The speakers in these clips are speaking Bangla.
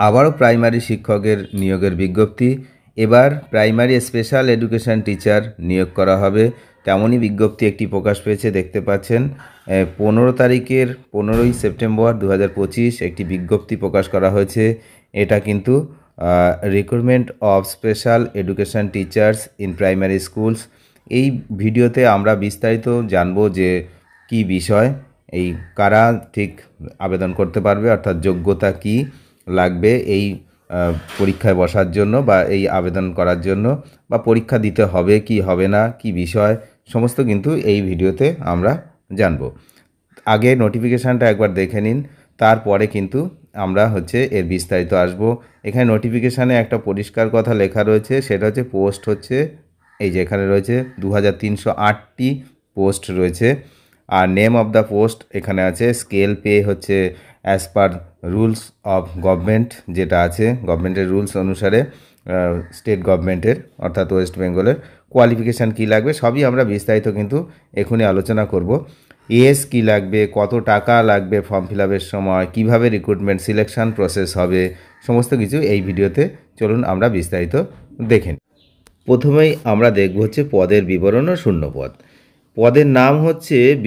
আবারও প্রাইমারি শিক্ষকের নিয়োগের বিজ্ঞপ্তি। এবার প্রাইমারি স্পেশাল এডুকেশন টিচার নিয়োগ করা হবে, তেমনই বিজ্ঞপ্তি একটি প্রকাশ পেয়েছে। দেখতে পাচ্ছেন 15 সেপ্টেম্বর 2025 একটি বিজ্ঞপ্তি প্রকাশ করা হয়েছে। এটা কিন্তু recruitment of special education teachers in primary schools. এই ভিডিওতে আমরা বিস্তারিত জানবো যে কি বিষয়, এই কারা ঠিক আবেদন করতে পারবে, অর্থাৎ যোগ্যতা কি লাগবে এই পরীক্ষায় বসার জন্য বা এই আবেদন করার জন্য, বা পরীক্ষা দিতে হবে কি হবে না, কি বিষয়, সমস্ত কিন্তু এই ভিডিওতে আমরা জানব। আগে নোটিফিকেশানটা একবার দেখে নিন, তারপরে কিন্তু আমরা এর বিস্তারিত আসব। এখানে নোটিফিকেশানে একটা পরিষ্কার কথা লেখা রয়েছে, সেটা হচ্ছে পোস্ট এই যে এখানে রয়েছে 2308টি পোস্ট রয়েছে। আর নেম অফ দ্য পোস্ট এখানে আছে। Scale pay as per rules of government, যেটা আছে গভর্নমেন্টের রুলস অনুসারে, স্টেট গভর্নমেন্টের অর্থাৎ ওয়েস্ট বেঙ্গলের। কোয়ালিফিকেশান কী লাগবে সবই আমরা বিস্তারিত কিন্তু এখনই আলোচনা করব। এজ কী লাগবে, কত টাকা লাগবে ফর্ম ফিল আপের সময়, কীভাবে রিক্রুটমেন্ট সিলেকশন প্রসেস হবে, সমস্ত কিছু এই ভিডিওতে চলুন আমরা বিস্তারিত দেখেন। প্রথমেই আমরা দেখব পদের বিবরণ ও শূন্যপদ। পদের নাম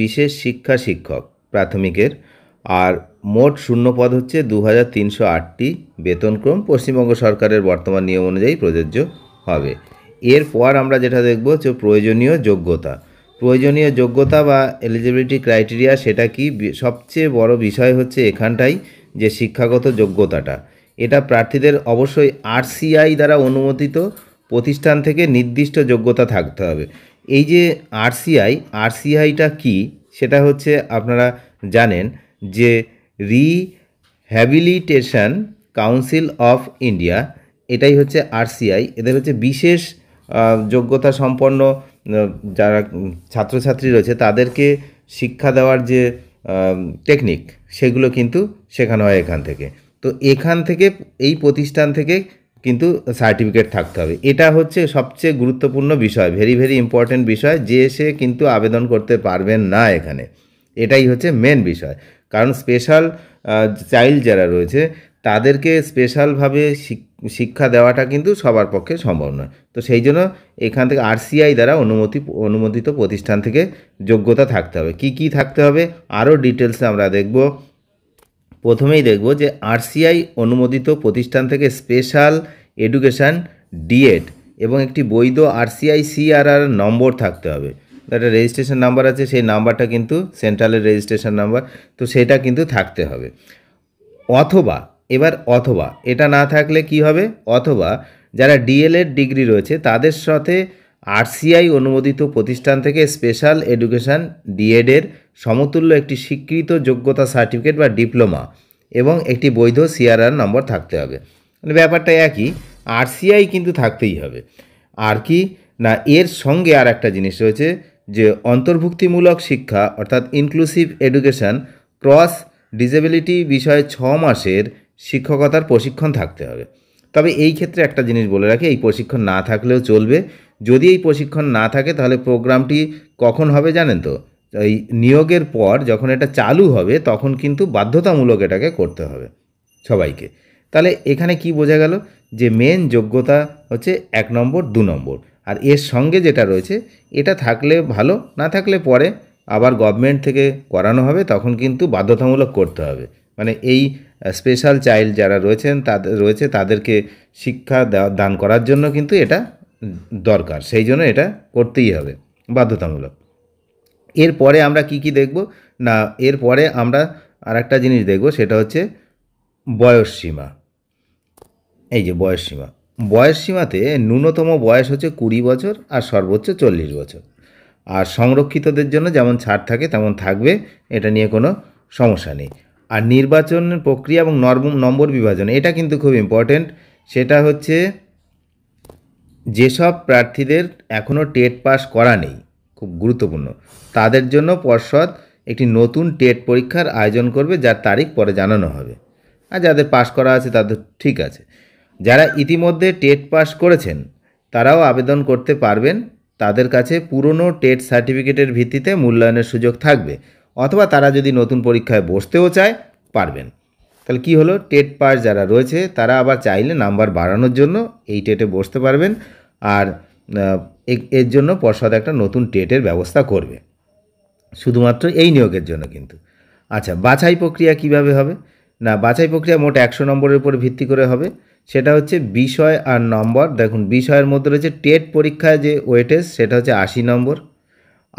বিশেষ শিক্ষা শিক্ষক প্রাথমিকের, আর মোট শূন্যপদ 2308টি। বেতনক্রম পশ্চিমবঙ্গ সরকারের বর্তমান নিয়ম অনুযায়ী প্রযোজ্য হবে। এরপর আমরা যেটা দেখব প্রয়োজনীয় যোগ্যতা। প্রয়োজনীয় যোগ্যতা বা এলিজিবিলিটি ক্রাইটেরিয়া, সেটা কি? সবচেয়ে বড় বিষয় এখানটাই যে শিক্ষাগত যোগ্যতাটা, এটা প্রার্থীদের অবশ্যই RCI দ্বারা অনুমোদিত প্রতিষ্ঠান থেকে নির্দিষ্ট যোগ্যতা থাকতে হবে। এই যে RCIটা কি, সেটা আপনারা জানেন যে রিহ্যাবিলিটেশন কাউন্সিল অফ ইন্ডিয়া, এটাই RCI। এদের বিশেষ যোগ্যতা সম্পন্ন যারা ছাত্রছাত্রী রয়েছে তাদেরকে শিক্ষা দেওয়ার যে টেকনিক, সেগুলো কিন্তু শেখানো হয় এখান থেকে। তো এখান থেকে, এই প্রতিষ্ঠান থেকে কিন্তু সার্টিফিকেট থাকতে হবে। এটা সবচেয়ে গুরুত্বপূর্ণ বিষয়, ভেরি ভেরি ইম্পর্ট্যান্ট বিষয়, যে সে কিন্তু আবেদন করতে পারবেন না এখানে। এটাই মেন বিষয়, কারণ স্পেশাল চাইল্ড যারা রয়েছে তাদেরকে স্পেশালভাবে শিক্ষা দেওয়াটা কিন্তু সবার পক্ষে সম্ভব নয়। তো সেই জন্য এখান থেকে RCI দ্বারা অনুমোদিত প্রতিষ্ঠান থেকে যোগ্যতা থাকতে হবে। কি কি থাকতে হবে আরও ডিটেলসে আমরা দেখব। প্রথমেই দেখব যে RCI অনুমোদিত প্রতিষ্ঠান থেকে স্পেশাল এডুকেশান ডিএড এবং একটি বৈধ RCI CRR নম্বর থাকতে হবে। একটা রেজিস্ট্রেশন নাম্বার আছে, সেই নাম্বারটা কিন্তু সেন্ট্রালের রেজিস্ট্রেশন নাম্বার, তো সেটা কিন্তু থাকতে হবে। অথবা এটা না থাকলে কি হবে, অথবা যারা DLED ডিগ্রি রয়েছে তাদের সাথে RCI অনুমোদিত প্রতিষ্ঠান থেকে স্পেশাল এডুকেশান ডিএডের সমতুল্য একটি স্বীকৃত যোগ্যতা সার্টিফিকেট বা ডিপ্লোমা এবং একটি বৈধ CRR নম্বর থাকতে হবে। মানে ব্যাপারটা একই, RCI কিন্তু থাকতেই হবে। আর কি না, এর সঙ্গে আর একটা জিনিস রয়েছে যে অন্তর্ভুক্তিমূলক শিক্ষা অর্থাৎ ইনক্লুসিভ এডুকেশান ক্রস ডিসেবিলিটি বিষয়ে 6 মাসের শিক্ষকতার প্রশিক্ষণ থাকতে হবে। তবে এই ক্ষেত্রে একটা জিনিস বলে রাখি, এই প্রশিক্ষণ না থাকলেও চলবে। যদি এই প্রশিক্ষণ না থাকে তাহলে প্রোগ্রামটি কখন হবে জানেন তো? এই নিয়োগের পর যখন এটা চালু হবে তখন কিন্তু বাধ্যতামূলক এটাকে করতে হবে সবাইকে। তাহলে এখানে কি বোঝা গেল যে মেন যোগ্যতা 1 নম্বর 2 নম্বর, আর এর সঙ্গে যেটা রয়েছে এটা থাকলে ভালো, না থাকলে পরে আবার গভর্নমেন্ট থেকে করানো হবে, তখন কিন্তু বাধ্যতামূলক করতে হবে। মানে এই স্পেশাল চাইল্ড যারা তাদেরকে শিক্ষা দান করার জন্য কিন্তু এটা দরকার, সেই জন্য এটা করতেই হবে, বাধ্যতামূলক। এরপরে আমরা কি দেখব না, এরপরে আমরা আর একটা জিনিস দেখব, সেটা বয়সসীমা। এই যে বয়সসীমাতে ন্যূনতম বয়স 20 বছর আর সর্বোচ্চ 40 বছর। আর সংরক্ষিতদের জন্য যেমন ছাড় থাকে তেমন থাকবে, এটা নিয়ে কোনো সমস্যা নেই। আর নির্বাচন প্রক্রিয়া এবং নম্বর বিভাজন, এটা কিন্তু খুব ইম্পর্টেন্ট। সেটা যেসব প্রার্থীদের এখনও টেট পাস করা নেই, খুব গুরুত্বপূর্ণ, তাদের জন্য পর্ষদ একটি নতুন টেট পরীক্ষার আয়োজন করবে, যার তারিখ পরে জানানো হবে। আর যাদের পাস করা আছে তাদের ঠিক আছে। যারা ইতিমধ্যে টেট পাস করেছেন তারাও আবেদন করতে পারবেন, তাদের কাছে পুরনো টেট সার্টিফিকেটের ভিত্তিতে মূল্যায়নের সুযোগ থাকবে, অথবা তারা যদি নতুন পরীক্ষায় বসতেও চায় পারবেন। তাহলে কি হলো, টেট পাস যারা রয়েছে তারা আবার চাইলে নাম্বার বাড়ানোর জন্য এই টেটে বসতে পারবেন। আর এর জন্য পর্ষদ একটা নতুন টেটের ব্যবস্থা করবে শুধুমাত্র এই নিয়োগের জন্য কিন্তু। আচ্ছা, বাছাই প্রক্রিয়া কিভাবে হবে? না, বাছাই প্রক্রিয়া মোট 100 নম্বরের উপর ভিত্তি করে হবে। সেটা হচ্ছে বিষয় আর নম্বর। দেখুন, বিষয়ের মধ্যে রয়েছে টেট পরীক্ষায় যে ওয়েটেজ সেটা হচ্ছে 80 নম্বর,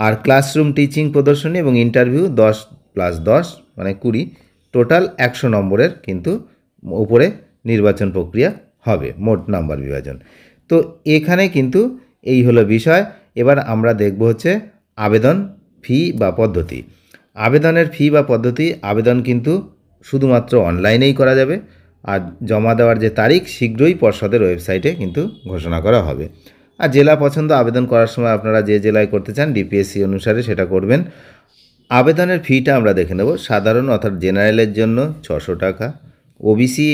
আর ক্লাসরুম টিচিং প্রদর্শনী এবং ইন্টারভিউ 10 + 10 মানে 20, টোটাল 100 নম্বরের কিন্তু উপরে নির্বাচন প্রক্রিয়া হবে, মোট নাম্বার বিভাজন। তো এখানে কিন্তু এই হলো বিষয়। এবার আমরা দেখব হচ্ছে আবেদন ফি বা পদ্ধতি। আবেদনের ফি বা পদ্ধতি, আবেদন কিন্তু শুধুমাত্র অনলাইনেই করা যাবে, আর জমা দেওয়ার যে তারিখ শীঘ্রই পর্ষদের ওয়েবসাইটে কিন্তু ঘোষণা করা হবে। আর জেলা পছন্দ, আবেদন করার সময় আপনারা যে জেলায় করতে চান ডিপিএসসি অনুসারে সেটা করবেন। আবেদনের ফিটা আমরা দেখে নেব। সাধারণ অর্থাৎ জেনারেলের জন্য 600 টাকা, ওবিসি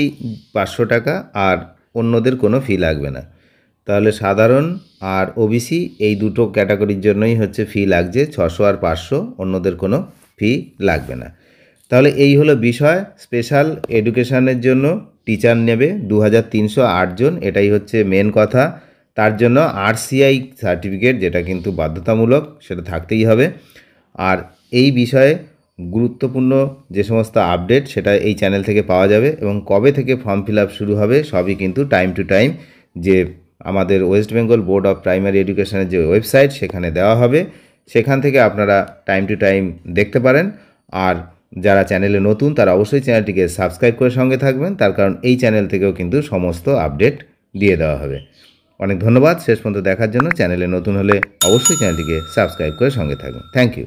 500 টাকা, আর অন্যদের কোনো ফি লাগবে না। তাহলে সাধারণ আর ওবিসি এই দুটো ক্যাটাগরির জন্যই হচ্ছে ফি লাগছে 600 আর 500, অন্যদের কোনো ফি লাগবে না। তাহলে এই হলো বিষয়। স্পেশাল এডুকেশনের জন্য টিচার নেবে 2308 জন, এটাই হচ্ছে মেন কথা। তার জন্য আরসিআই সার্টিফিকেট, যেটা কিন্তু বাধ্যতামূলক, সেটা থাকতেই হবে। আর এই বিষয়ে গুরুত্বপূর্ণ যে সমস্ত আপডেট সেটা এই চ্যানেল থেকে পাওয়া যাবে, এবং কবে থেকে ফর্ম ফিল আপ শুরু হবে সবই কিন্তু টাইম টু টাইম যে আমাদের West Bengal board of primary এডুকেশনের যে ওয়েবসাইট সেখানে দেওয়া হবে। সেখান থেকে আপনারা টাইম টু টাইম দেখতে পারেন। আর যারা চ্যানেলে নতুন তারা অবশ্যই চ্যানেলটিকে সাবস্ক্রাইব করে সঙ্গে থাকবেন, তার কারণ এই চ্যানেল থেকেও কিন্তু সমস্ত আপডেট দিয়ে দেওয়া হবে। অনেক ধন্যবাদ শেষ পর্যন্ত দেখার জন্য। চ্যানেলে নতুন হলে অবশ্যই চ্যানেলটিকে সাবস্ক্রাইব করে সঙ্গে থাকবেন। Thank you.